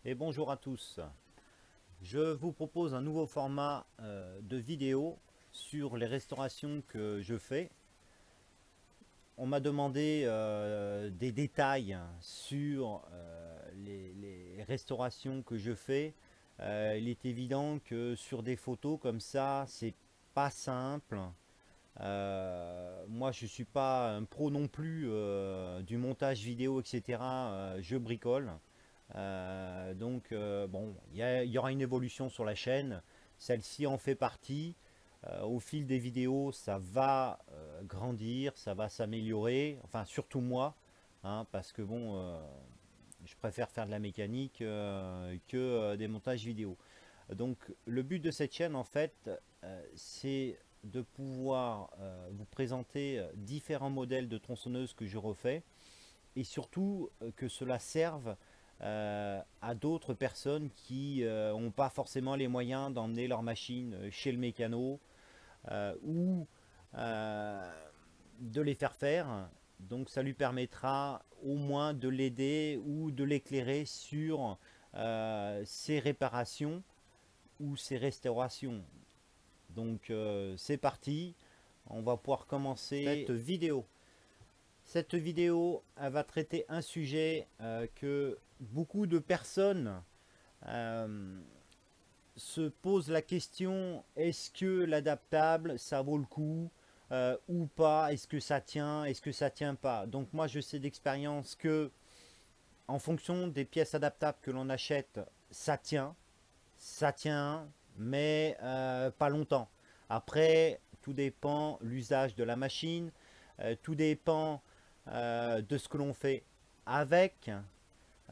Et bonjour à tous. Je vous propose un nouveau format de vidéo sur les restaurations que je fais. On m'a demandé des détails sur les restaurations que je fais. Il est évident que sur des photos comme ça, c'est pas simple. Moi, je suis pas un pro non plus du montage vidéo, etc. Je bricole. Bon, il y aura une évolution sur la chaîne. Celle-ci en fait partie. Au fil des vidéos, ça va grandir, ça va s'améliorer. Enfin, surtout moi, hein, parce que bon, je préfère faire de la mécanique que des montages vidéo. Donc, le but de cette chaîne, en fait, c'est de pouvoir vous présenter différents modèles de tronçonneuses que je refais et surtout que cela serve à d'autres personnes qui n'ont pas forcément les moyens d'emmener leur machine chez le mécano ou de les faire faire. Donc ça lui permettra au moins de l'aider ou de l'éclairer sur ses réparations ou ses restaurations. Donc c'est parti, on va pouvoir commencer cette vidéo. Cette vidéo, elle va traiter un sujet que beaucoup de personnes euh, se posent la question, est-ce que l'adaptable, ça vaut le coup ou pas? Est-ce que ça tient? Est-ce que ça tient pas? Donc moi, je sais d'expérience que en fonction des pièces adaptables que l'on achète, ça tient, mais pas longtemps. Après, tout dépend l'usage de la machine, tout dépend de ce que l'on fait avec.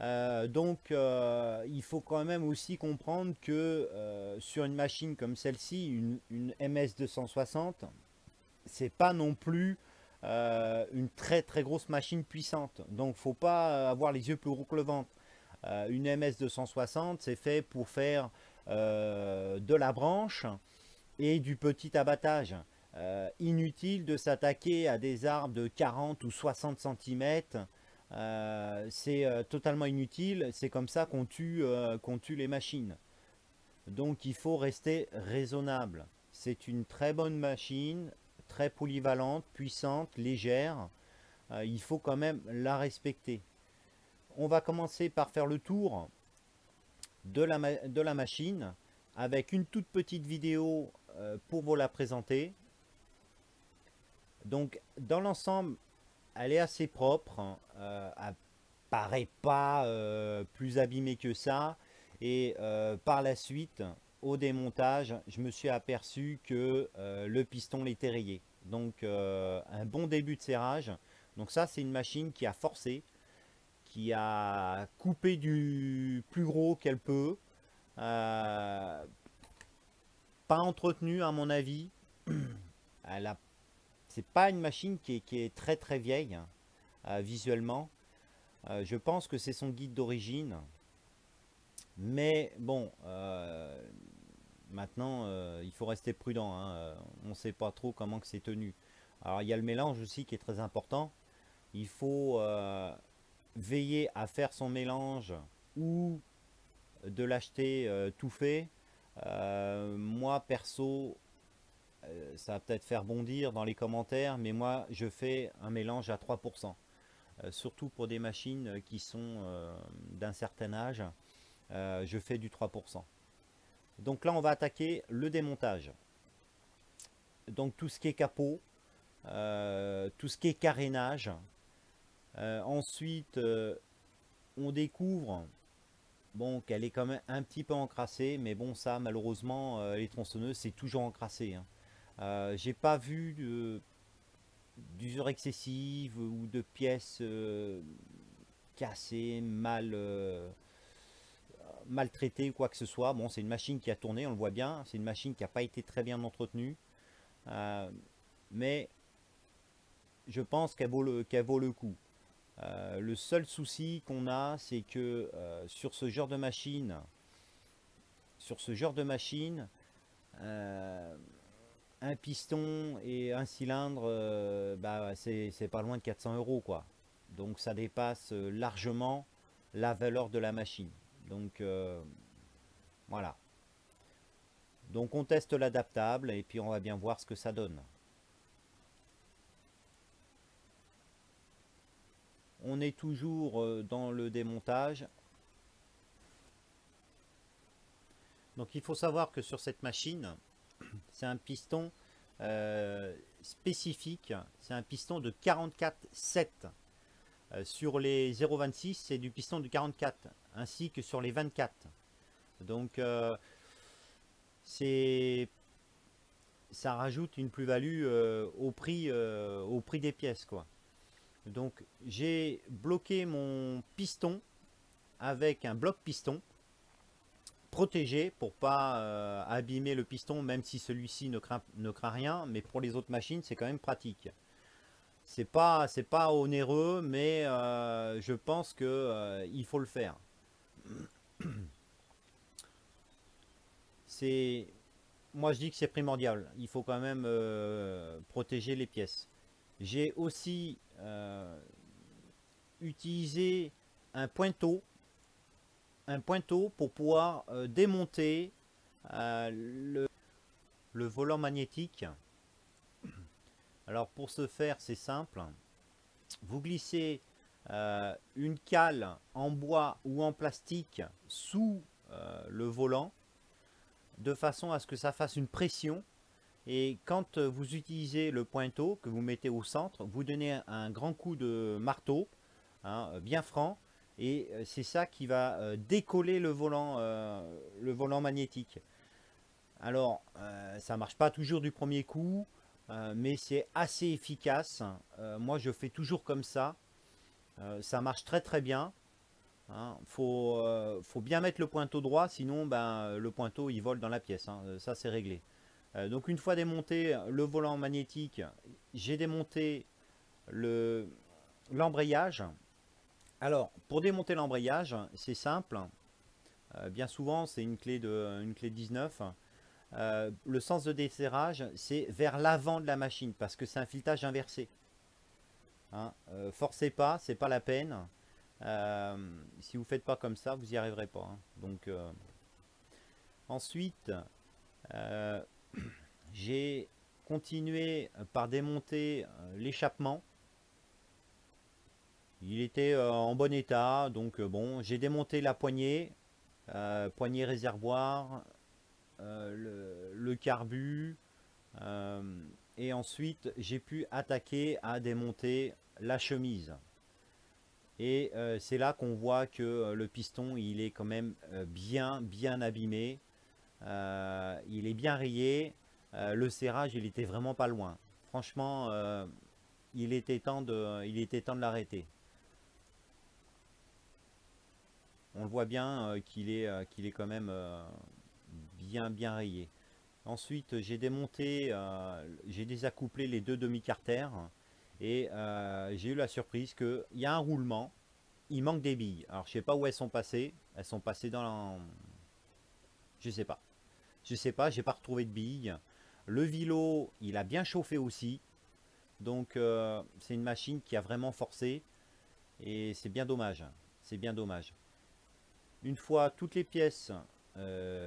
Il faut quand même aussi comprendre que sur une machine comme celle-ci, une MS260, c'est pas non plus une très très grosse machine puissante. Donc, faut pas avoir les yeux plus gros que le ventre. Une MS260, c'est fait pour faire de la branche et du petit abattage. Inutile de s'attaquer à des arbres de 40 ou 60 cm. C'est totalement inutile. C'est comme ça qu'on tue les machines. Donc il faut rester raisonnable. C'est une très bonne machine, très polyvalente, puissante, légère. Il faut quand même la respecter. On va commencer par faire le tour de la machine avec une toute petite vidéo pour vous la présenter. Donc dans l'ensemble, elle est assez propre, hein. Elle paraît pas plus abîmée que ça. Et par la suite, au démontage, je me suis aperçu que le piston l'était rayé. Donc un bon début de serrage. Donc ça, c'est une machine qui a forcé, qui a coupé du plus gros qu'elle peut. Euh, Pas entretenu à mon avis. Elle a, c'est pas une machine qui est très très vieille visuellement. Je pense que c'est son guide d'origine. Mais bon, maintenant, il faut rester prudent, hein. On ne sait pas trop comment que c'est tenu. Alors, il y a le mélange aussi qui est très important. Il faut veiller à faire son mélange ou de l'acheter tout fait. Moi, perso, ça va peut-être faire bondir dans les commentaires, mais moi, je fais un mélange à 3%. Surtout pour des machines qui sont d'un certain âge, je fais du 3%. Donc là, on va attaquer le démontage. Donc tout ce qui est capot, tout ce qui est carénage. Ensuite, on découvre bon, qu'elle est quand même un petit peu encrassée, mais bon, ça, malheureusement, les tronçonneuses, c'est toujours encrassé, hein. J'ai pas vu d'usure excessive ou de pièces cassées, maltraitées ou quoi que ce soit. Bon, c'est une machine qui a tourné, on le voit bien. C'est une machine qui n'a pas été très bien entretenue. Euh, mais je pense qu'elle vaut le coup. Le seul souci qu'on a, c'est que sur ce genre de machine, euh, un piston et un cylindre, bah, c'est pas loin de 400 € quoi. Donc ça dépasse largement la valeur de la machine. Donc voilà. Donc on teste l'adaptable et puis on va bien voir ce que ça donne. On est toujours dans le démontage. Donc il faut savoir que sur cette machine, c'est un piston spécifique, c'est un piston de 44,7. Sur les 0,26, c'est du piston de 44, ainsi que sur les 24. Donc ça rajoute une plus-value au prix des pièces, quoi. Donc j'ai bloqué mon piston avec un bloc piston protégé pour pas abîmer le piston, même si celui-ci ne craint rien, mais pour les autres machines c'est quand même pratique. C'est pas onéreux, mais je pense que il faut le faire. C'est Moi je dis que c'est primordial, il faut quand même protéger les pièces. J'ai aussi utilisé un pointeau pour pouvoir démonter le volant magnétique. Alors pour ce faire, c'est simple. Vous glissez une cale en bois ou en plastique sous le volant de façon à ce que ça fasse une pression. Et quand vous utilisez le pointeau que vous mettez au centre, vous donnez un grand coup de marteau, hein, bien franc, et c'est ça qui va décoller le volant magnétique. Alors, ça marche pas toujours du premier coup, mais c'est assez efficace. Moi, je fais toujours comme ça. Ça marche très très bien. Hein. Faut bien mettre le pointeau droit, sinon ben, le pointeau il vole dans la pièce. Hein. Ça, c'est réglé. Donc, une fois démonté le volant magnétique, j'ai démonté l'embrayage. Alors, pour démonter l'embrayage, c'est simple. Bien souvent, c'est une clé 19. Le sens de desserrage, c'est vers l'avant de la machine parce que c'est un filetage inversé. Hein, forcez pas, c'est pas la peine. Si vous faites pas comme ça, vous n'y arriverez pas. Hein. Donc ensuite, euh, j'ai continué par démonter l'échappement. Il était en bon état, donc bon, j'ai démonté la poignée, poignée réservoir, le carbu, euh, et ensuite j'ai pu attaquer à démonter la chemise. Et c'est là qu'on voit que le piston il est quand même bien abîmé. Il est bien rayé. Le serrage il était vraiment pas loin. Franchement, il était temps de l'arrêter. On le voit bien qu'il est quand même bien rayé. Ensuite, j'ai désaccouplé les deux demi-carters et j'ai eu la surprise qu'il y a un roulement, il manque des billes. Alors, je sais pas où elles sont passées je sais pas. Je sais pas, j'ai pas retrouvé de billes. Le vilo, il a bien chauffé aussi. Donc, c'est une machine qui a vraiment forcé et c'est bien dommage. C'est bien dommage. Une fois toutes les pièces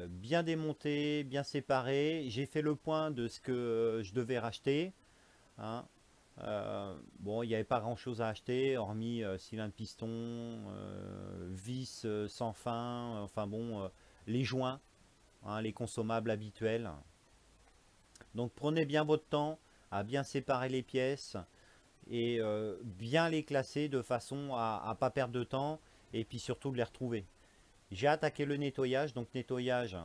bien démontées, bien séparées, j'ai fait le point de ce que je devais racheter. Hein. Bon, il n'y avait pas grand chose à acheter, hormis cylindre piston, vis sans fin, enfin bon, les joints, hein, les consommables habituels. Donc prenez bien votre temps à bien séparer les pièces et bien les classer de façon à ne pas perdre de temps et puis surtout de les retrouver. J'ai attaqué le nettoyage, donc nettoyage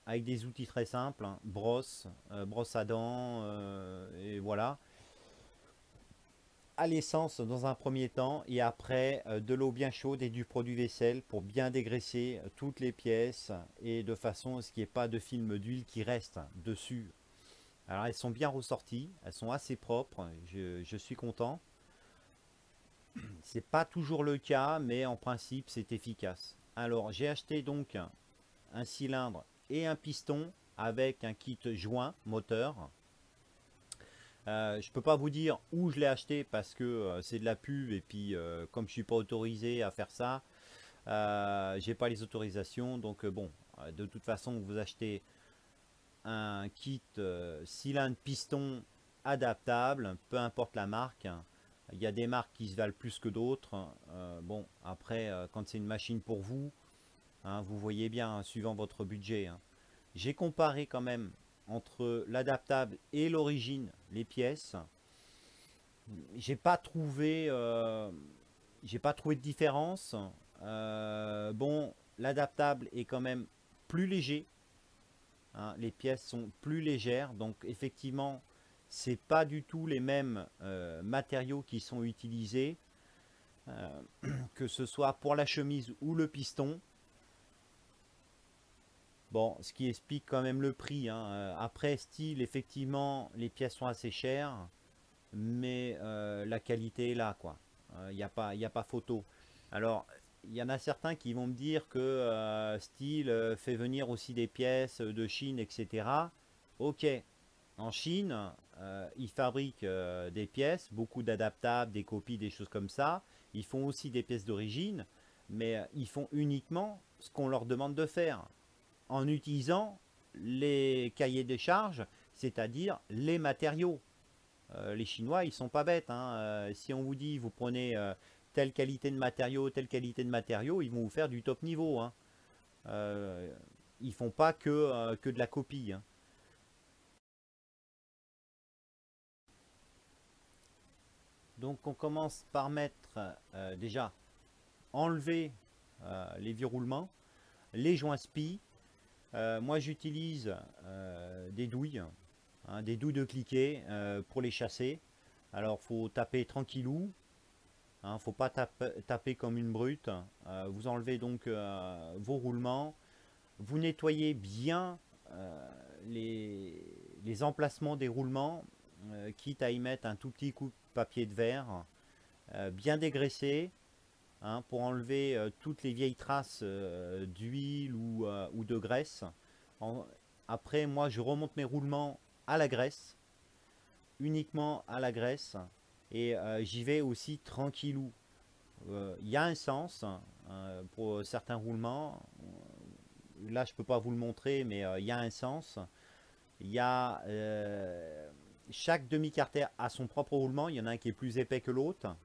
avec des outils très simples, hein, brosse, brosse à dents, et voilà. À l'essence dans un premier temps et après de l'eau bien chaude et du produit vaisselle pour bien dégraisser toutes les pièces et de façon à ce qu'il n'y ait pas de film d'huile qui reste dessus. Alors elles sont bien ressorties, elles sont assez propres, je suis content. C'est pas toujours le cas, mais en principe c'est efficace. Alors j'ai acheté donc un cylindre et un piston avec un kit joint moteur. Je peux pas vous dire où je l'ai acheté parce que c'est de la pub et puis comme je suis pas autorisé à faire ça, J'ai pas les autorisations, donc bon, de toute façon, vous achetez un kit cylindre piston adaptable, peu importe la marque. Il y a des marques qui se valent plus que d'autres. Bon, après, quand c'est une machine pour vous, hein, vous voyez bien, hein, suivant votre budget. Hein. J'ai comparé quand même entre l'adaptable et l'origine, les pièces. J'ai pas trouvé, j'ai pas trouvé de différence. Bon, l'adaptable est quand même plus léger. Hein, les pièces sont plus légères, donc effectivement, c'est pas du tout les mêmes matériaux qui sont utilisés, euh, que ce soit pour la chemise ou le piston. Bon, ce qui explique quand même le prix. Hein. Après, style, effectivement, les pièces sont assez chères, mais la qualité est là, quoi. Il y a pas photo. Alors, il y en a certains qui vont me dire que style fait venir aussi des pièces de Chine, etc. Ok, en Chine, ils fabriquent des pièces, beaucoup d'adaptables, des copies, des choses comme ça. Ils font aussi des pièces d'origine, mais ils font uniquement ce qu'on leur demande de faire en utilisant les cahiers des charges, c'est-à-dire les matériaux. Les Chinois, ils sont pas bêtes. Hein. Si on vous dit, vous prenez telle qualité de matériaux, telle qualité de matériaux, ils vont vous faire du top niveau. Hein. Euh, Ils font pas que de la copie. Hein. Donc on commence par mettre déjà enlever les verroulements, les joints spi. Moi j'utilise des douilles de cliquet pour les chasser. Alors faut taper tranquillou, hein, faut pas taper comme une brute. Vous enlevez donc vos roulements, vous nettoyez bien les, les emplacements des roulements, quitte à y mettre un tout petit coup de papier de verre, bien dégraissé, hein, pour enlever toutes les vieilles traces d'huile ou de graisse. En- Après, moi, je remonte mes roulements à la graisse, uniquement à la graisse, et j'y vais aussi tranquillou. Il y a un sens pour certains roulements. Là, je peux pas vous le montrer, mais il y a un sens. Il y a chaque demi-carter a son propre roulement. Il y en a un qui est plus épais que l'autre.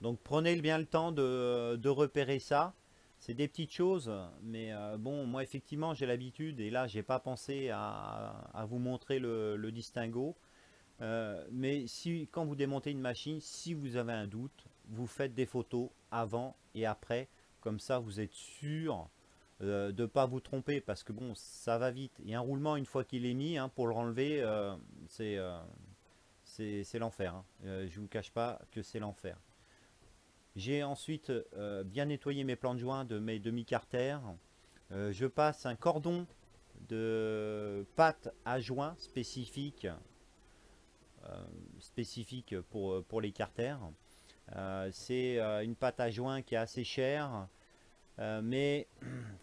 Donc prenez bien le temps de repérer ça. C'est des petites choses, mais bon, moi effectivement j'ai l'habitude et là j'ai pas pensé à vous montrer le distinguo. Mais si quand vous démontez une machine, si vous avez un doute, vous faites des photos avant et après, comme ça vous êtes sûr de ne pas vous tromper parce que bon, ça va vite. Et un roulement une fois qu'il est mis, hein, pour le renlever, c'est c'est l'enfer. Hein. Je vous cache pas que c'est l'enfer. J'ai ensuite bien nettoyé mes plans de joint de mes demi-carters. Je passe un cordon de pâte à joint spécifique pour les carters. C'est une pâte à joint qui est assez chère, mais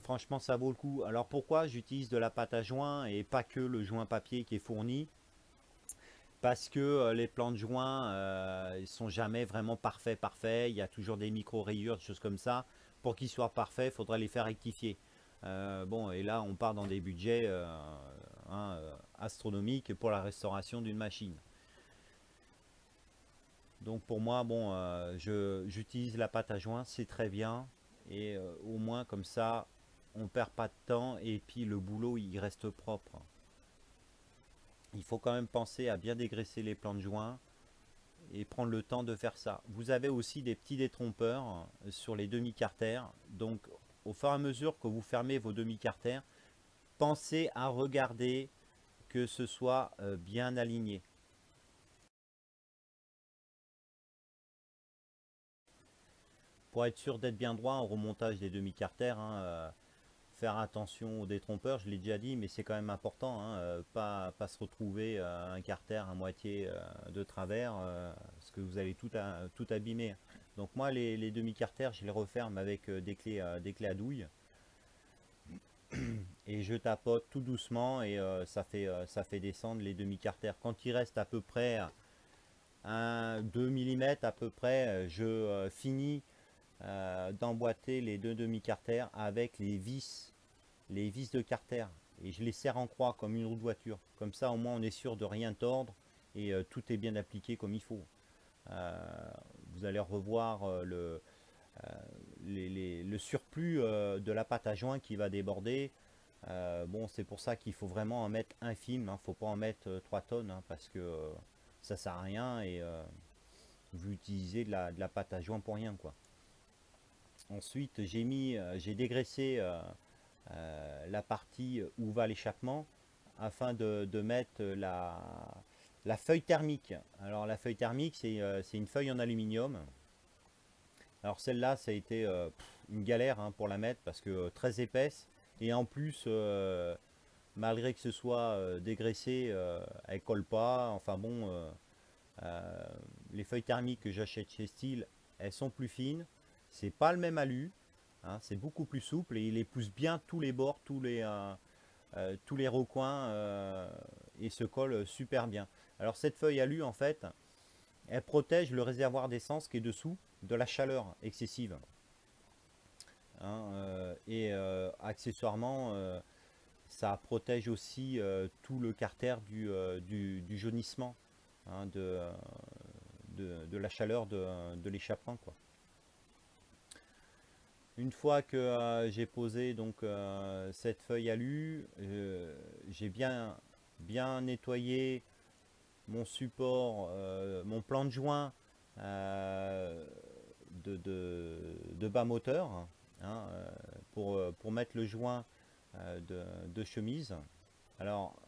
franchement ça vaut le coup. Alors pourquoi j'utilise de la pâte à joint et pas que le joint papier qui est fourni? Parce que les plans de joint ils sont jamais vraiment parfaits. Il y a toujours des micro-rayures, des choses comme ça. Pour qu'ils soient parfaits, il faudra les faire rectifier. Bon, et là, on part dans des budgets astronomiques pour la restauration d'une machine. Donc pour moi, bon, j'utilise la pâte à joint, c'est très bien. Et au moins, comme ça, on perd pas de temps et puis le boulot, il reste propre. Il faut quand même penser à bien dégraisser les plans de joint et prendre le temps de faire ça. Vous avez aussi des petits détrompeurs sur les demi-carters. Donc au fur et à mesure que vous fermez vos demi-carters, pensez à regarder que ce soit bien aligné. Pour être sûr d'être bien droit au remontage des demi-carters, hein, faire attention aux détrompeurs, je l'ai déjà dit, mais c'est quand même important, hein, pas se retrouver un carter à moitié de travers, parce que vous allez tout abîmer. Donc moi, les demi-carters, je les referme avec des clés à douille, et je tapote tout doucement, et ça fait descendre les demi-carters. Quand il reste à peu près 2 mm à peu près, je finis d'emboîter les deux demi-carters avec les vis de carter. Et je les serre en croix comme une roue de voiture. Comme ça, au moins, on est sûr de rien tordre et tout est bien appliqué comme il faut. Euh, Vous allez revoir le surplus de la pâte à joint qui va déborder. Bon, c'est pour ça qu'il faut vraiment en mettre un film. Il ne faut pas en mettre 3 tonnes hein, parce que ça sert à rien et vous utilisez de la pâte à joint pour rien, quoi. Ensuite, j'ai dégraissé la partie où va l'échappement afin de mettre la feuille thermique. Alors la feuille thermique, c'est une feuille en aluminium. Alors celle-là, ça a été une galère hein, pour la mettre parce que très épaisse. Et en plus, malgré que ce soit dégraissé, elle colle pas. Enfin bon, euh, les feuilles thermiques que j'achète chez Steel, elles sont plus fines. C'est pas le même alu. Hein, c'est beaucoup plus souple et il épouse bien tous les bords, tous les recoins et se colle super bien. Alors cette feuille alu, en fait, elle protège le réservoir d'essence qui est dessous de la chaleur excessive. Hein, et accessoirement, ça protège aussi tout le carter du jaunissement hein, de la chaleur de l'échappement, quoi. Une fois que j'ai posé donc cette feuille alu, j'ai bien nettoyé mon support, mon plan de joint euh, de bas moteur hein, pour mettre le joint de chemise. Alors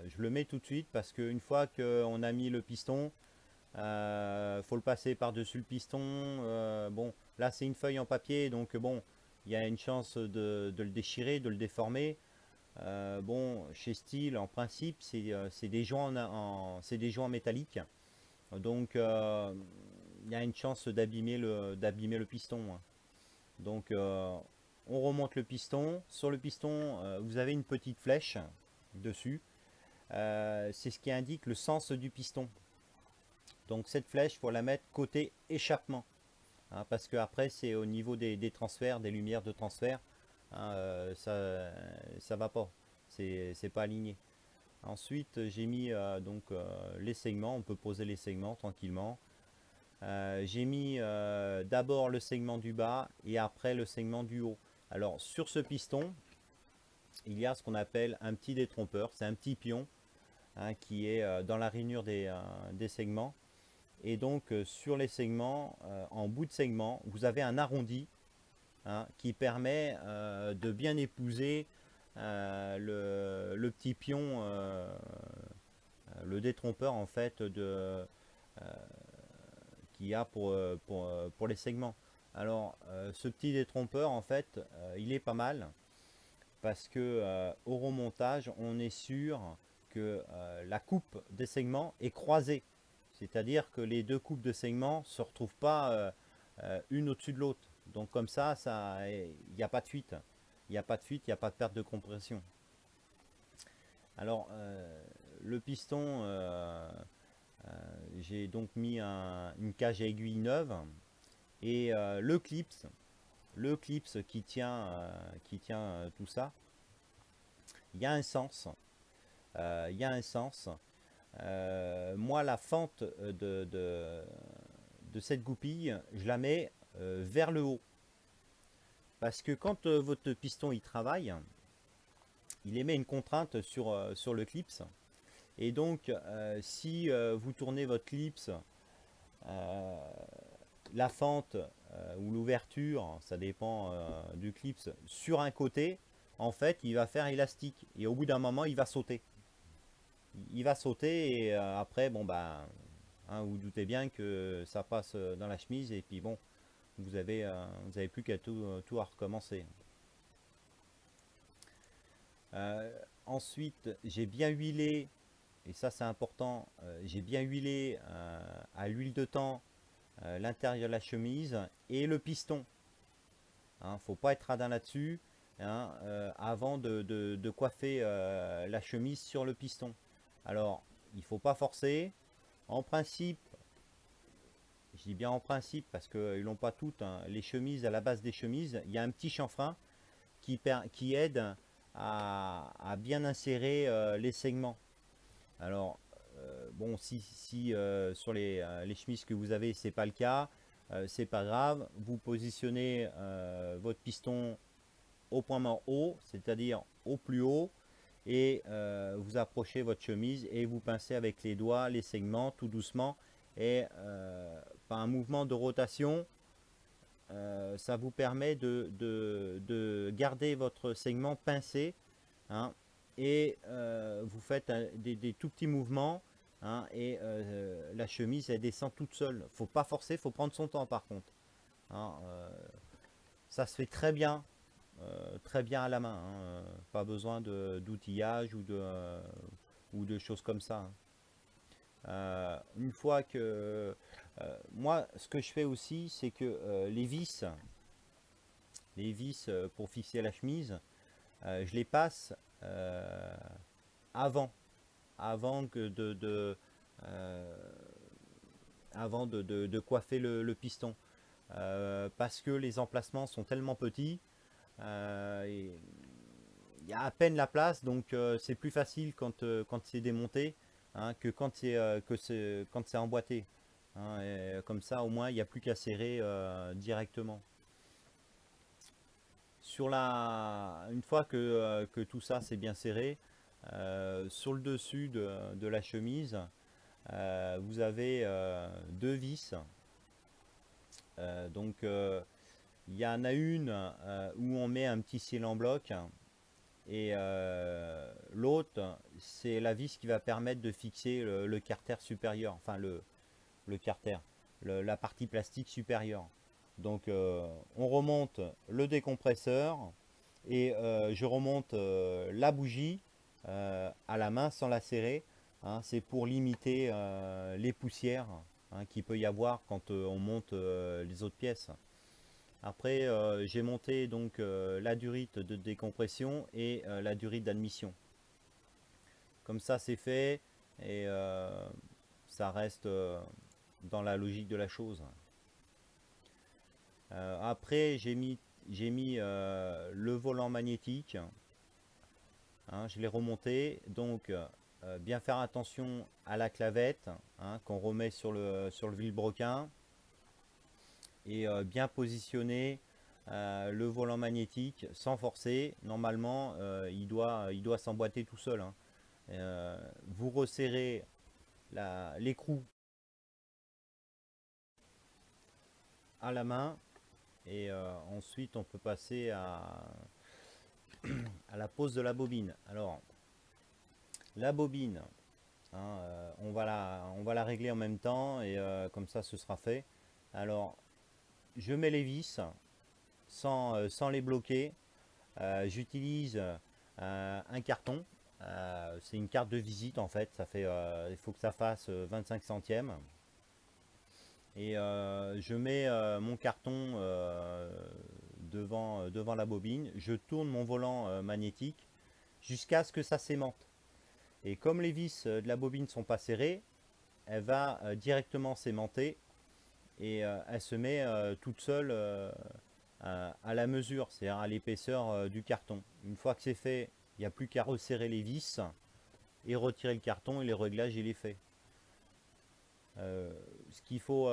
je le mets tout de suite parce qu'une fois qu'on a mis le piston, faut le passer par-dessus le piston. Bon, là c'est une feuille en papier, donc bon, il y a une chance de le déchirer, de le déformer. Bon, chez Steel, en principe, c'est des joints c'est des joints métalliques, donc il y a une chance d'abîmer le piston. Hein. Donc on remonte le piston. Sur le piston, vous avez une petite flèche dessus. C'est ce qui indique le sens du piston. Donc cette flèche, il faut la mettre côté échappement. Hein, parce que après c'est au niveau des transferts, des lumières de transfert, hein, ça va pas. C'est pas aligné. Ensuite, j'ai mis donc les segments. On peut poser les segments tranquillement. J'ai mis d'abord le segment du bas et après le segment du haut. Alors sur ce piston, il y a ce qu'on appelle un petit détrompeur. C'est un petit pion hein, qui est dans la rainure des segments. Et donc sur les segments, en bout de segment, vous avez un arrondi hein, qui permet de bien épouser le petit pion, le détrompeur en fait qu'il y a pour les segments. Alors ce petit détrompeur en fait, il est pas mal parce que au remontage, on est sûr que la coupe des segments est croisée. C'est-à-dire que les deux coupes de segments ne se retrouvent pas une au-dessus de l'autre. Donc comme ça, il n'y a pas de fuite. Il n'y a pas de fuite, il n'y a pas de perte de compression. Alors le piston, j'ai donc mis une cage à aiguille neuve et le clips qui tient tout ça, il y a un sens. Il y a un sens. Moi, la fente de cette goupille, je la mets vers le haut. Parce que quand votre piston il travaille, il émet une contrainte sur le clips. Et donc, si vous tournez votre clips, la fente ou l'ouverture, ça dépend du clips, sur un côté, en fait, il va faire élastique. Et au bout d'un moment, il va sauter. Il va sauter et après, bon, bah, hein, vous doutez bien que ça passe dans la chemise et puis bon, vous avez plus qu'à tout à recommencer. Ensuite, j'ai bien huilé, et ça c'est important, j'ai bien huilé à l'huile de thym l'intérieur de la chemise et le piston. Hein, faut pas être radin là-dessus hein, avant de coiffer la chemise sur le piston. Alors, il faut pas forcer. En principe, je dis bien en principe parce qu'ils l'ont pas toutes, hein. Les chemises, à la base des chemises, il y a un petit chanfrein qui aide à bien insérer les segments. Alors, bon, si sur les chemises que vous avez, c'est pas le cas, c'est pas grave. Vous positionnez votre piston au point mort haut, c'est-à-dire au plus haut, et vous approchez votre chemise et vous pincez avec les doigts les segments tout doucement, et par un mouvement de rotation, ça vous permet de garder votre segment pincé, hein, et vous faites des tout petits mouvements, hein, et la chemise elle descend toute seule. Faut pas forcer, faut prendre son temps par contre, hein, ça se fait très bien à la main, hein, pas besoin d'outillage ou de choses comme ça, hein. Une fois que moi ce que je fais aussi c'est que les vis pour fixer la chemise, je les passe euh, avant avant que euh, avant de coiffer le piston. Parce que les emplacements sont tellement petits, il y a à peine la place, donc c'est plus facile quand c'est démonté, hein, que quand c'est emboîté, hein, et comme ça au moins il n'y a plus qu'à serrer directement. Une fois que tout ça c'est bien serré, sur le dessus de la chemise, vous avez deux vis. Il y en a une où on met un petit cil en bloc, et l'autre c'est la vis qui va permettre de fixer le carter supérieur, enfin le carter, la partie plastique supérieure. Donc on remonte le décompresseur et je remonte la bougie à la main sans la serrer, hein. C'est pour limiter les poussières, hein, qu'il peut y avoir quand on monte les autres pièces. Après, j'ai monté donc la durite de décompression et la durite d'admission. Comme ça, c'est fait, et ça reste dans la logique de la chose. Après, j'ai mis le volant magnétique, hein, je l'ai remonté. Donc, bien faire attention à la clavette, hein, qu'on remet sur le vilebrequin, et bien positionner le volant magnétique sans forcer. Normalement, il doit s'emboîter tout seul, hein. Vous resserrez l'écrou à la main, et ensuite on peut passer à la pose de la bobine. Alors, la bobine, hein, on va la régler en même temps, et comme ça ce sera fait. Alors, je mets les vis sans les bloquer. J'utilise un carton. C'est une carte de visite en fait. Il faut que ça fasse 25 centièmes. Et je mets mon carton devant la bobine. Je tourne mon volant magnétique jusqu'à ce que ça s'aimante. Et comme les vis de la bobine ne sont pas serrées, elle va directement s'aimanter, et elle se met toute seule à la mesure, c'est-à-dire à l'épaisseur du carton. Une fois que c'est fait, il n'y a plus qu'à resserrer les vis et retirer le carton, et les réglages il est fait. Ce qu'il faut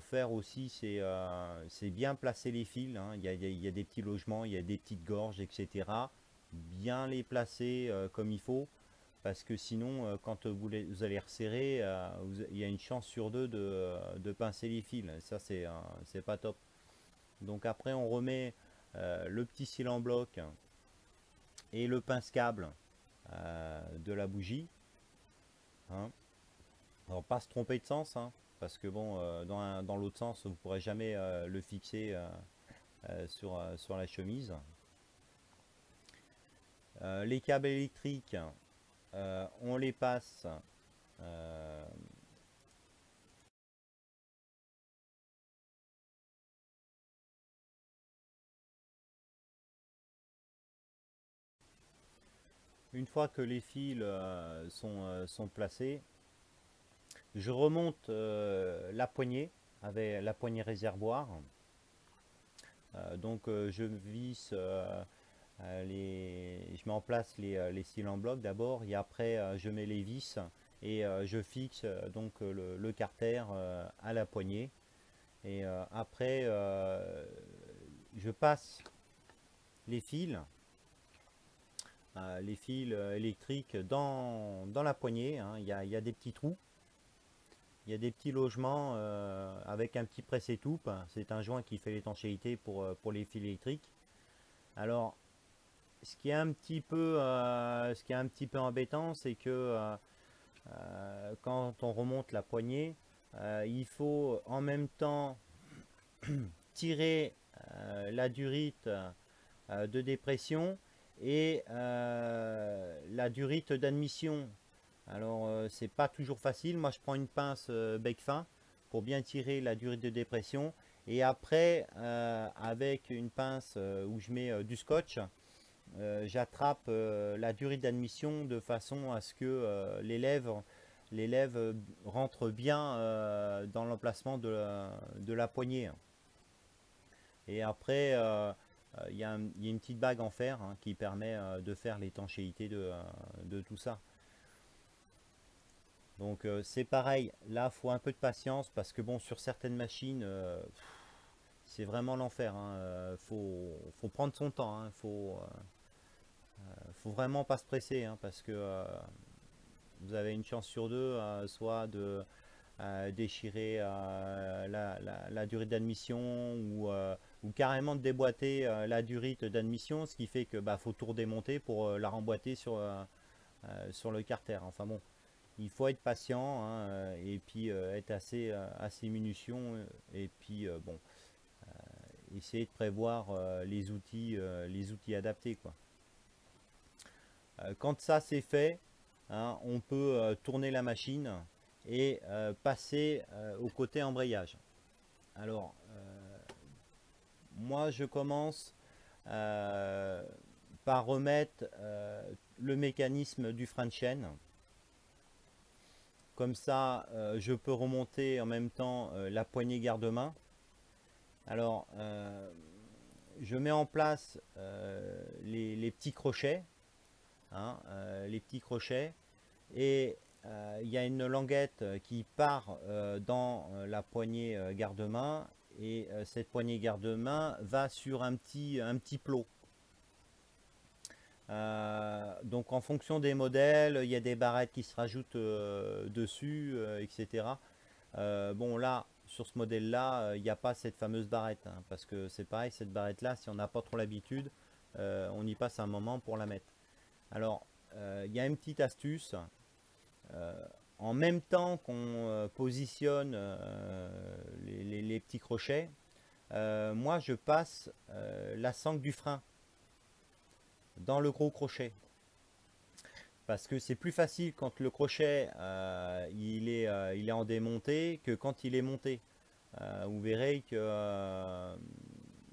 faire aussi, c'est bien placer les fils, hein. Il y a des petits logements, il y a des petites gorges, etc. Bien les placer comme il faut, parce que sinon, quand vous allez resserrer, il y a une chance sur deux de pincer les fils. Ça, c'est pas top. Donc après, on remet le petit cil en bloc et le pince-câble de la bougie, hein. Alors pas se tromper de sens, hein, parce que bon, dans l'autre sens, vous ne pourrez jamais le fixer sur la chemise. Les câbles électriques, on les passe euh, une fois que les fils sont placés. Je remonte la poignée, avec la poignée réservoir. Donc je visse je mets en place les cils en bloc d'abord et après je mets les vis et je fixe donc le carter à la poignée. Et après je passe les fils électriques dans la poignée, hein. Il y a des petits trous, il y a des petits logements avec un petit presse-étoupe. C'est un joint qui fait l'étanchéité pour les fils électriques. Alors, ce qui est un petit peu embêtant, c'est que quand on remonte la poignée, il faut en même temps tirer la durite de dépression et la durite d'admission. Alors c'est pas toujours facile. Moi je prends une pince bec fin pour bien tirer la durite de dépression et après avec une pince où je mets du scotch, j'attrape la durite d'admission de façon à ce que les lèvres rentrent bien dans l'emplacement de la poignée. Et après, il y a une petite bague en fer, hein, qui permet de faire l'étanchéité de tout ça. Donc c'est pareil, là il faut un peu de patience parce que bon, sur certaines machines, c'est vraiment l'enfer, hein. Faut prendre son temps, hein. Faut vraiment pas se presser, hein, parce que vous avez une chance sur deux, soit de déchirer la durite d'admission ou carrément de déboîter la durite d'admission, ce qui fait que bah, faut tout redémonter pour la remboîter sur le carter. Enfin bon, il faut être patient, hein, et puis être assez munition et puis bon, essayer de prévoir les outils adaptés, quoi. Quand ça c'est fait, hein, on peut tourner la machine et passer au côté embrayage. Alors, moi je commence euh, par remettre le mécanisme du frein de chaîne. Comme ça, je peux remonter en même temps la poignée garde-main. Alors, je mets en place les petits crochets, hein, les petits crochets, et il y a une languette qui part dans la poignée garde-main, et cette poignée garde-main va sur un petit plot. Donc en fonction des modèles, il y a des barrettes qui se rajoutent dessus, etc. Bon là, sur ce modèle-là, il n'y a pas cette fameuse barrette, hein, parce que c'est pareil, cette barrette-là, si on n'a pas trop l'habitude, on y passe un moment pour la mettre. Alors, il y a une petite astuce. Euh, En même temps qu'on positionne les petits crochets, moi je passe la sangle du frein dans le gros crochet. Parce que c'est plus facile quand le crochet il est en démonté que quand il est monté. Vous verrez que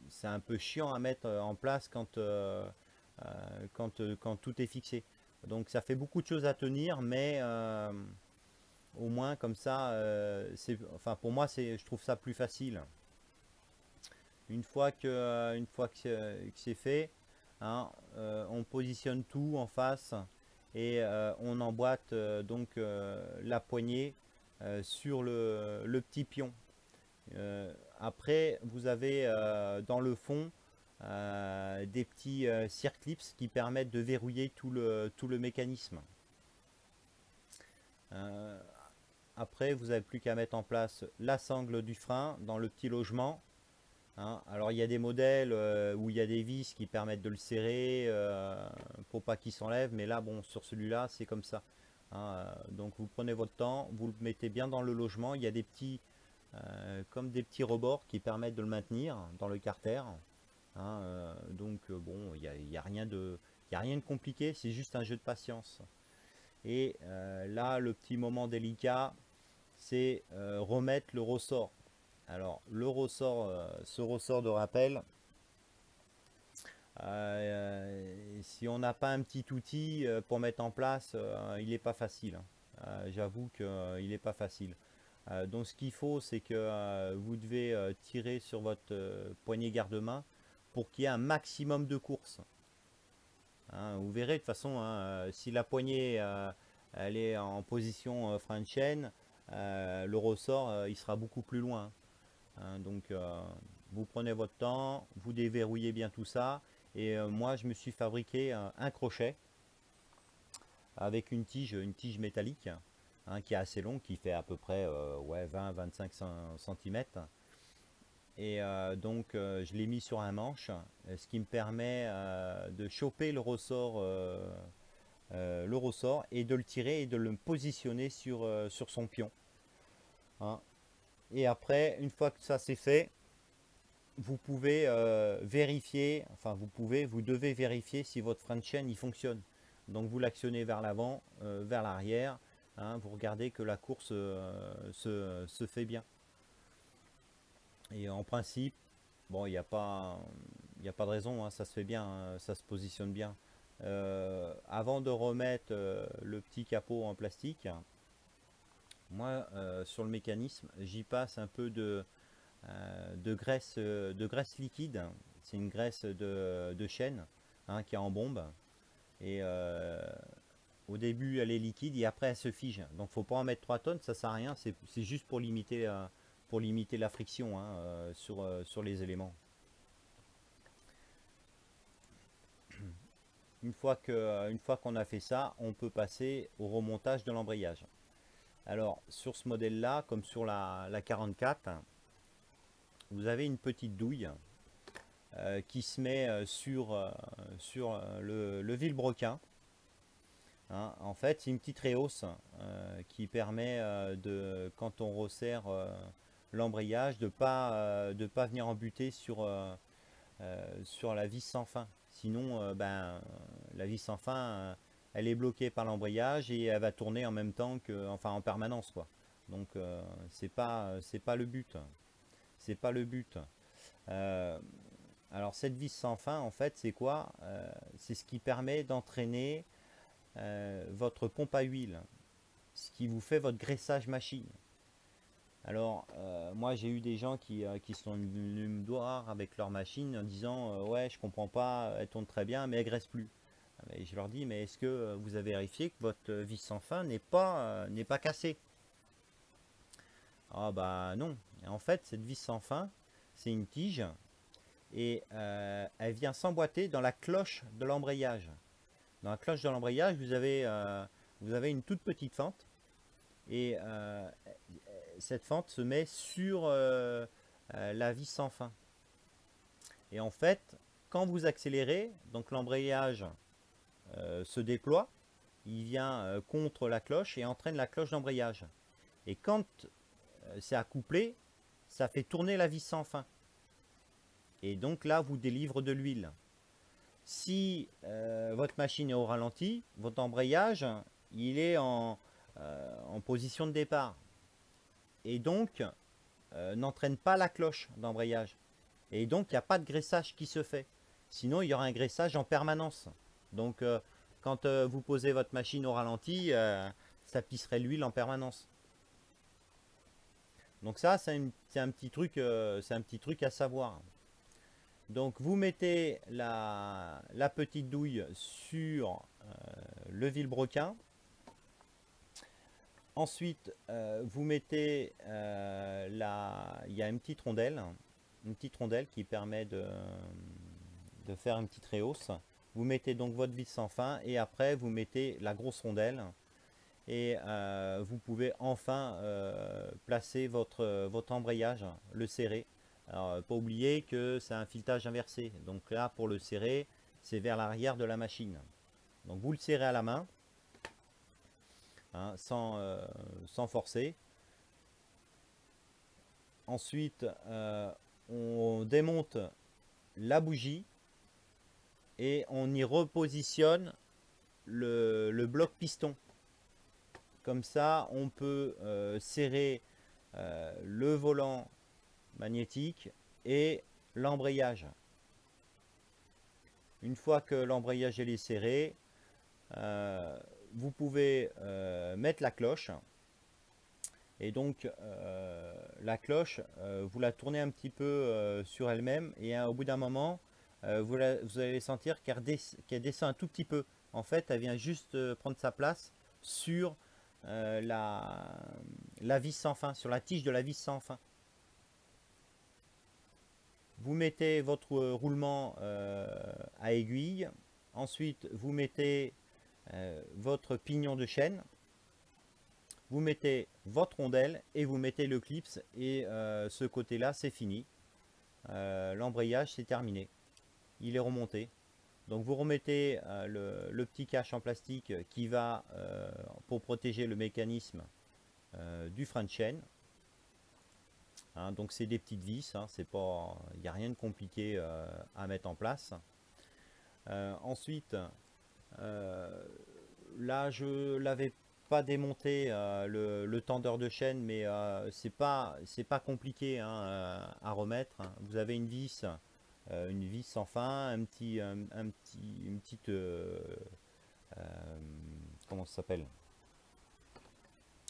c'est un peu chiant à mettre en place quand tout est fixé. Donc ça fait beaucoup de choses à tenir, mais au moins comme ça, enfin pour moi je trouve ça plus facile. Une fois que c'est fait, hein, on positionne tout en face et on emboîte donc la poignée sur le petit pion. Après, vous avez dans le fond des petits circlips qui permettent de verrouiller tout le mécanisme. Euh, Après, vous n'avez plus qu'à mettre en place la sangle du frein dans le petit logement, hein. Alors, il y a des modèles où il y a des vis qui permettent de le serrer pour pas qu'il s'enlève, mais là, bon, sur celui-là, c'est comme ça, hein. Donc, vous prenez votre temps, vous le mettez bien dans le logement. Il y a des petits, comme des petits rebords qui permettent de le maintenir dans le carter, hein. Donc, bon, il y a rien de compliqué, c'est juste un jeu de patience. Et là, le petit moment délicat, c'est remettre le ressort. Alors, ce ressort de rappel, si on n'a pas un petit outil pour mettre en place, il n'est pas facile, hein. J'avoue qu'il n'est pas facile. Donc ce qu'il faut, c'est que vous devez tirer sur votre poignée garde-main pour qu'il y ait un maximum de courses. Hein, vous verrez de toute façon, hein, si la poignée elle est en position frein de chaîne, le ressort il sera beaucoup plus loin. Hein. Donc vous prenez votre temps, vous déverrouillez bien tout ça. Et moi je me suis fabriqué un crochet avec une tige métallique, hein, qui est assez longue, qui fait à peu près ouais, 20-25 cm. Et donc je l'ai mis sur un manche, ce qui me permet de choper le ressort et de le tirer et de le positionner sur son pion. Hein. Et après, une fois que ça c'est fait, vous pouvez vérifier, enfin vous devez vérifier si votre frein de chaîne il fonctionne. Donc vous l'actionnez vers l'avant, vers l'arrière, hein, vous regardez que la course se fait bien. Et en principe, bon, il n'y a pas de raison, hein, ça se fait bien, hein, ça se positionne bien. Avant de remettre le petit capot en plastique, moi sur le mécanisme, j'y passe un peu de graisse liquide. C'est une graisse de chêne, hein, qui est en bombe. Et au début, elle est liquide et après, elle se fige. Donc, faut pas en mettre 3 tonnes, ça sert à rien. C'est juste pour limiter la friction, hein, sur les éléments. Une fois qu'on a fait ça, on peut passer au remontage de l'embrayage. Alors, sur ce modèle-là, comme sur la 44, vous avez une petite douille qui se met sur le vilebrequin. Hein. En fait, c'est une petite réhausse qui permet quand on resserre l'embrayage, de pas venir embuter sur la vis sans fin. Sinon, la vis sans fin, elle est bloquée par l'embrayage et elle va tourner en même temps enfin en permanence, quoi. Donc, c'est pas le but. C'est pas le but. Euh, alors cette vis sans fin, en fait, c'est quoi? C'est ce qui permet d'entraîner votre pompe à huile, ce qui vous fait votre graissage machine. Alors, moi j'ai eu des gens qui sont venus me voir avec leur machine en disant ouais, je comprends pas, elle tourne très bien, mais elle graisse plus. Et je leur dis, mais est-ce que vous avez vérifié que votre vis sans fin n'est pas cassée? Ah bah non. En fait, cette vis sans fin, c'est une tige et elle vient s'emboîter dans la cloche de l'embrayage. Dans la cloche de l'embrayage, vous avez une toute petite fente et cette fente se met sur la vis sans fin. Et en fait, quand vous accélérez, donc l'embrayage se déploie, il vient contre la cloche et entraîne la cloche d'embrayage. Et quand c'est accouplé, ça fait tourner la vis sans fin. Et donc là, vous délivre de l'huile. Si votre machine est au ralenti, votre embrayage, il est en position de départ. Et donc, n'entraîne pas la cloche d'embrayage. Et donc, il n'y a pas de graissage qui se fait. Sinon, il y aura un graissage en permanence. Donc, quand vous posez votre machine au ralenti, ça pisserait l'huile en permanence. Donc ça, c'est un petit truc à savoir. Donc, vous mettez la petite douille sur le vilebrequin. Ensuite, vous mettez il y a une petite rondelle qui permet de faire une petite réhausse. Vous mettez donc votre vis sans fin et après vous mettez la grosse rondelle et vous pouvez enfin placer votre embrayage, le serrer. Alors, pas oublier que c'est un filetage inversé. Donc là, pour le serrer, c'est vers l'arrière de la machine. Donc vous le serrez à la main, hein, sans forcer. Ensuite, on démonte la bougie et on y repositionne le bloc piston. Comme ça, on peut serrer le volant magnétique et l'embrayage. Une fois que l'embrayage est serré, vous pouvez mettre la cloche Et donc la cloche, vous la tournez un petit peu sur elle-même et au bout d'un moment, vous allez sentir qu'elle descend un tout petit peu. En fait, elle vient juste prendre sa place sur la vis sans fin, sur la tige de la vis sans fin. Vous mettez votre roulement à aiguille. Ensuite, vous mettez votre pignon de chaîne. Vous mettez votre rondelle et vous mettez le clips. Et ce côté-là, c'est fini. L'embrayage, c'est terminé. Il est remonté. Donc vous remettez le petit cache en plastique qui va pour protéger le mécanisme du frein de chaîne. Hein, donc c'est des petites vis, hein, c'est pas, il n'y a rien de compliqué à mettre en place. Ensuite, là je l'avais pas démonté le tendeur de chaîne, mais c'est pas compliqué hein, à remettre. Vous avez une vis sans fin, une petite comment ça s'appelle,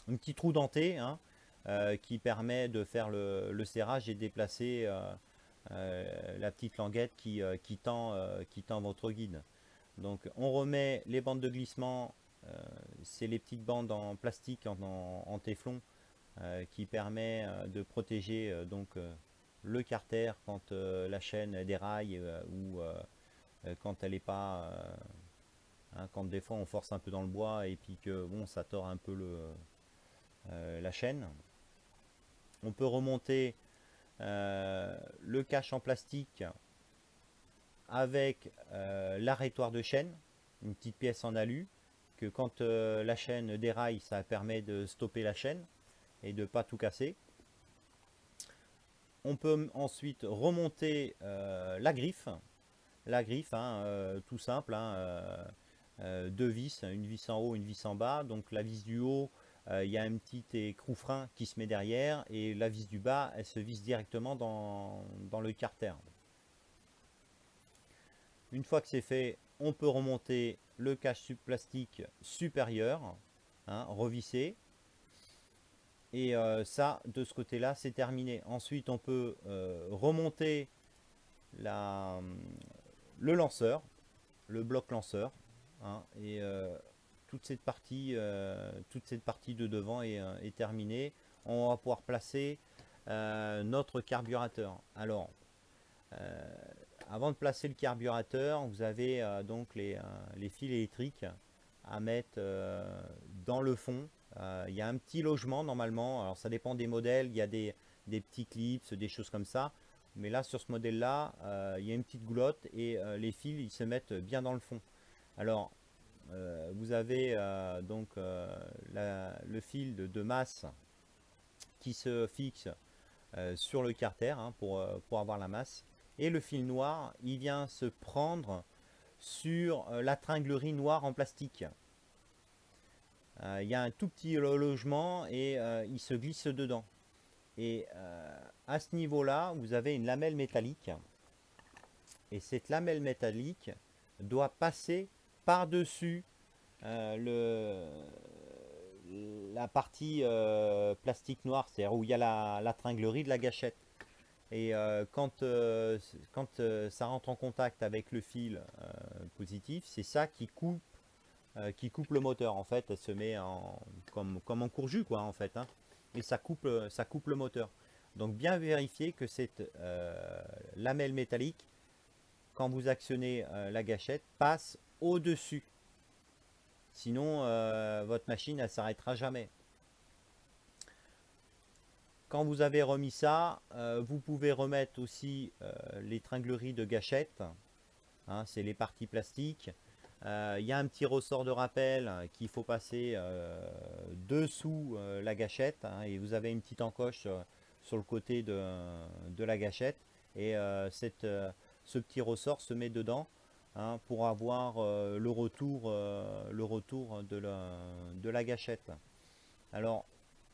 un petit trou denté hein, qui permet de faire le serrage et déplacer la petite languette qui tend votre guide. Donc on remet les bandes de glissement, c'est les petites bandes en plastique, en téflon, qui permet de protéger le carter quand la chaîne déraille ou quand elle n'est pas... hein, quand des fois on force un peu dans le bois et puis que bon ça tord un peu la chaîne. On peut remonter le cache en plastique avec l'arrêtoir de chaîne, une petite pièce en alu, que quand la chaîne déraille, ça permet de stopper la chaîne et de ne pas tout casser. On peut ensuite remonter la griffe hein, tout simple, hein, deux vis, une vis en haut, une vis en bas. Donc la vis du haut, il y a un petit écrou frein qui se met derrière et la vis du bas, elle se visse directement dans le carter. Une fois que c'est fait, on peut remonter le cache plastique supérieur, hein, revisser. Et ça, de ce côté-là, c'est terminé. Ensuite, on peut remonter le lanceur, le bloc lanceur, hein, et toute cette partie de devant est terminée. On va pouvoir placer notre carburateur. Alors, avant de placer le carburateur, vous avez donc les fils électriques à mettre dans le fond. Il y a un petit logement normalement, alors ça dépend des modèles, il y a des petits clips, des choses comme ça. Mais là sur ce modèle là, il y a une petite goulotte et les fils ils se mettent bien dans le fond. Alors vous avez le fil de masse qui se fixe sur le carter hein, pour avoir la masse. Et le fil noir, il vient se prendre sur la tringlerie noire en plastique. Il y a un tout petit logement et il se glisse dedans. Et à ce niveau-là, vous avez une lamelle métallique. Et cette lamelle métallique doit passer par-dessus la partie plastique noire, c'est-à-dire où il y a la tringlerie de la gâchette. Et quand ça rentre en contact avec le fil positif, c'est ça qui coupe le moteur. En fait, elle se met comme en courju, quoi, en fait. Hein, et ça coupe le moteur. Donc, bien vérifier que cette lamelle métallique, quand vous actionnez la gâchette, passe au-dessus. Sinon, votre machine, elle s'arrêtera jamais. Quand vous avez remis ça, vous pouvez remettre aussi les tringleries de gâchette. Hein, c'est les parties plastiques. Il y a un petit ressort de rappel qu'il faut passer dessous la gâchette. Hein, et vous avez une petite encoche sur le côté de la gâchette. Et ce petit ressort se met dedans hein, pour avoir le retour de la gâchette. Alors,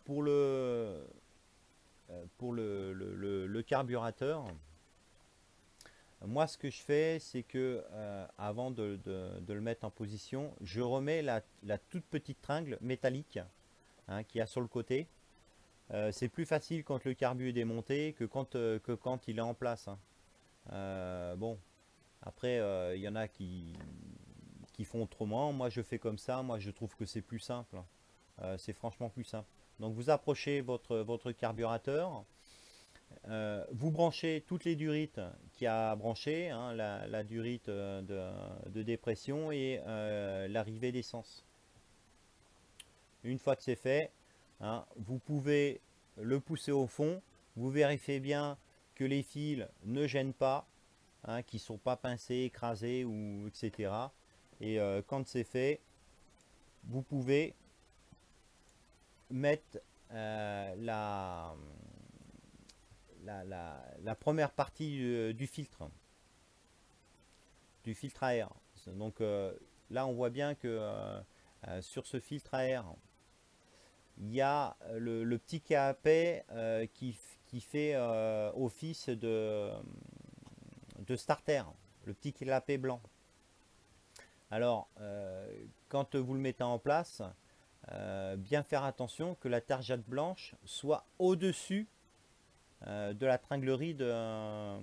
pour le carburateur, moi ce que je fais c'est que avant de le mettre en position, je remets la toute petite tringle métallique hein, qu'il y a sur le côté C'est plus facile quand le carbu est démonté que quand il est en place, hein. Bon, après, il y en a qui font autrement. Moi, je fais comme ça. Moi, je trouve que c'est plus simple, hein. C'est franchement plus simple. Donc, vous approchez votre carburateur. Vous branchez toutes les durites qu'il y a à brancher, hein, la durite de dépression et l'arrivée d'essence. Une fois que c'est fait, hein, vous pouvez le pousser au fond. Vous vérifiez bien que les fils ne gênent pas, hein, qu'ils ne sont pas pincés, écrasés, ou etc. Et quand c'est fait, vous pouvez mettre la première partie du filtre à air. Donc là, on voit bien que sur ce filtre à air, il y a le petit capet qui fait office de starter, le petit capet blanc. Alors, quand vous le mettez en place, bien faire attention que la targette blanche soit au-dessus de la tringlerie de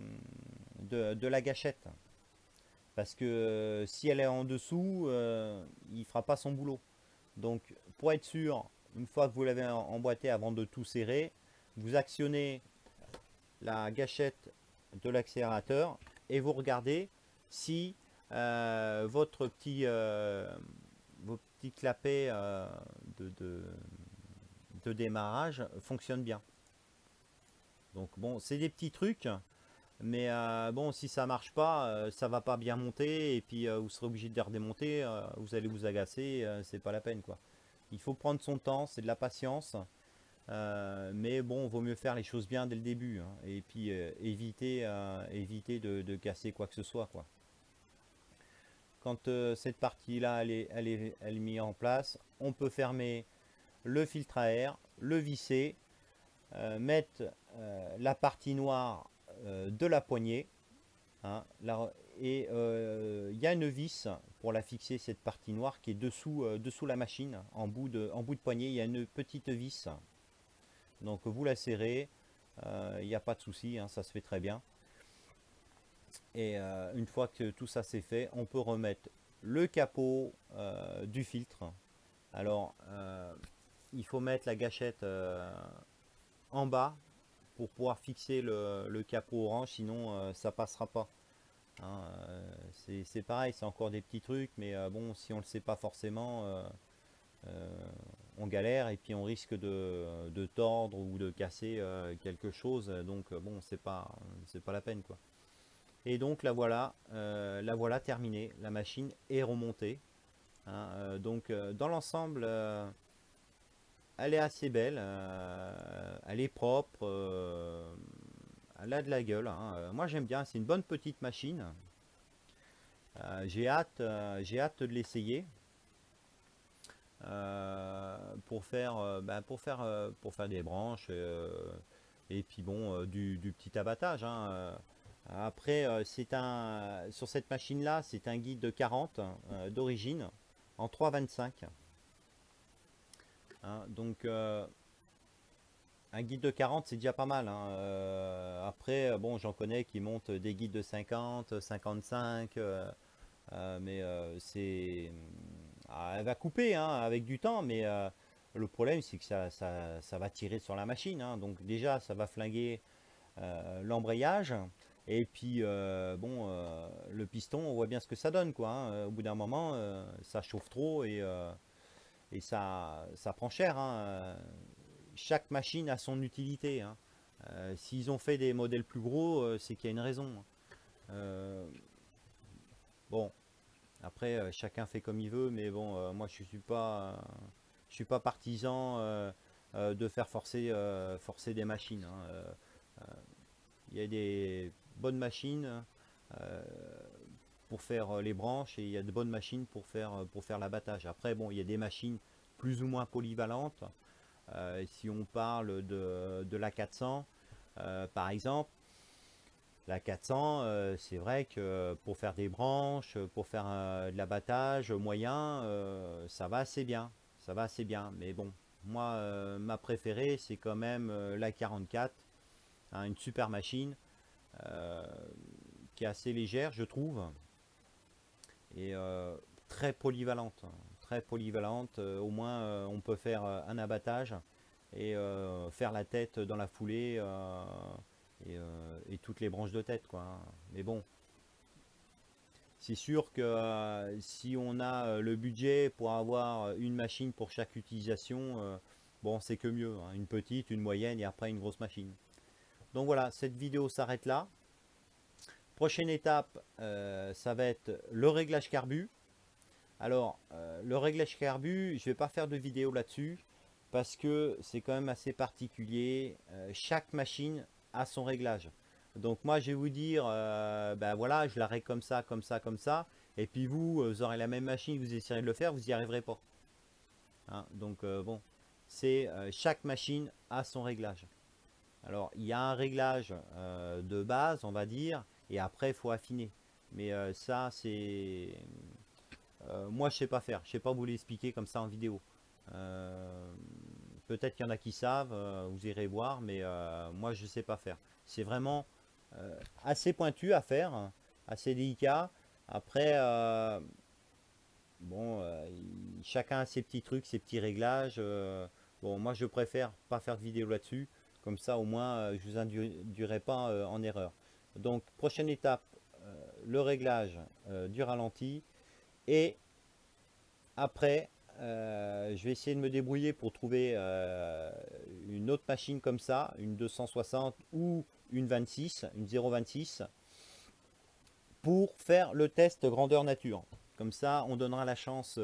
la gâchette. Parce que si elle est en dessous, il ne fera pas son boulot. Donc, pour être sûr, une fois que vous l'avez emboîté avant de tout serrer, vous actionnez la gâchette de l'accélérateur et vous regardez si vos petits clapets de démarrage fonctionnent bien. Donc bon, c'est des petits trucs, mais bon, si ça marche pas, ça va pas bien monter et puis vous serez obligé de les redémonter, vous allez vous agacer, c'est pas la peine quoi. Il faut prendre son temps, c'est de la patience, mais bon, vaut mieux faire les choses bien dès le début, hein, et puis éviter de casser quoi que ce soit quoi. Quand cette partie-là elle est mise en place, on peut fermer le filtre à air, le visser, mettre la partie noire de la poignée, hein, et il y a une vis pour la fixer, cette partie noire qui est dessous la machine, en bout de poignée, il y a une petite vis. Donc vous la serrez, il n'y a pas de souci, hein, ça se fait très bien. Et une fois que tout ça c'est fait, on peut remettre le capot du filtre. Alors il faut mettre la gâchette en bas pour pouvoir fixer le capot orange, sinon ça passera pas, hein. C'est pareil, c'est encore des petits trucs, mais bon, si on le sait pas forcément, on galère et puis on risque de tordre ou de casser quelque chose, donc bon, c'est pas la peine quoi. Et donc la voilà terminée, la machine est remontée, hein. Donc dans l'ensemble, elle est assez belle, elle est propre, elle a de la gueule, hein. Moi j'aime bien, c'est une bonne petite machine. J'ai hâte de l'essayer pour faire des branches et puis bon, du petit abattage, hein. Après, sur cette machine là, c'est un guide de 40 d'origine en 3,25, hein. Donc un guide de 40 c'est déjà pas mal, hein. Après bon, j'en connais qui montent des guides de 50, 55, mais elle va couper, hein, avec du temps, mais le problème c'est que ça va tirer sur la machine, hein. Donc déjà ça va flinguer l'embrayage. Et puis bon, le piston, on voit bien ce que ça donne quoi, hein. Au bout d'un moment, ça chauffe trop et ça prend cher, hein. Chaque machine a son utilité, hein. S'ils ont fait des modèles plus gros, c'est qu'il y a une raison. Bon, après chacun fait comme il veut, mais bon, moi je suis pas partisan de faire forcer des machines, hein. Il y a des bonnes machines pour faire les branches et il y a de bonnes machines pour faire l'abattage. Après, bon, il y a des machines plus ou moins polyvalentes. Si on parle de la 400, par exemple, la 400, c'est vrai que pour faire des branches, pour faire de l'abattage moyen, ça va assez bien. Ça va assez bien. Mais bon, Moi, ma préférée, c'est quand même la 44, hein, une super machine euh, qui est assez légère, je trouve, et très polyvalente. Très polyvalente. Au moins, on peut faire un abattage et faire la tête dans la foulée et toutes les branches de tête, quoi, hein. Mais bon, c'est sûr que si on a le budget pour avoir une machine pour chaque utilisation, bon, c'est que mieux, hein. Une petite, une moyenne et après une grosse machine. Donc voilà, cette vidéo s'arrête là. Prochaine étape, ça va être le réglage carbu. Alors, le réglage carbu, je ne vais pas faire de vidéo là-dessus parce que c'est quand même assez particulier. Chaque machine a son réglage. Donc moi, je vais vous dire, ben voilà, je la règle comme ça, comme ça, comme ça. Et puis vous, vous aurez la même machine, vous essayerez de le faire, vous n'y arriverez pas, hein. Donc bon, c'est chaque machine a son réglage. Alors, il y a un réglage de base, on va dire, et après, il faut affiner. Mais ça, c'est moi, je sais pas faire. Je sais pas vous l'expliquer comme ça en vidéo. Euh, Peut-être qu'il y en a qui savent, vous irez voir, mais moi, je sais pas faire. C'est vraiment assez pointu à faire, hein, assez délicat. Après, bon, chacun a ses petits trucs, ses petits réglages. Bon, moi, je préfère pas faire de vidéo là-dessus. Comme ça, au moins, je vous induirai pas en erreur. Donc, prochaine étape, le réglage du ralenti. Et après, je vais essayer de me débrouiller pour trouver une autre machine comme ça, une 260 ou une 26, une 0,26, pour faire le test grandeur nature. Comme ça, on donnera la chance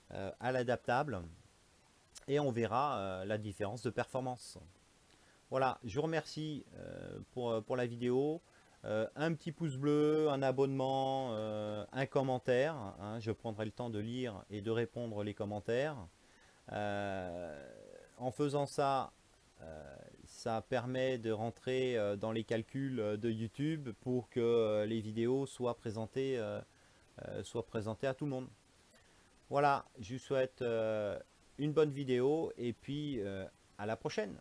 à l'adaptable et on verra la différence de performance. Voilà, je vous remercie pour la vidéo. Un petit pouce bleu, un abonnement, un commentaire, hein, je prendrai le temps de lire et de répondre les commentaires. En faisant ça, ça permet de rentrer dans les calculs de YouTube pour que les vidéos soient présentées à tout le monde. Voilà, je vous souhaite une bonne vidéo et puis à la prochaine.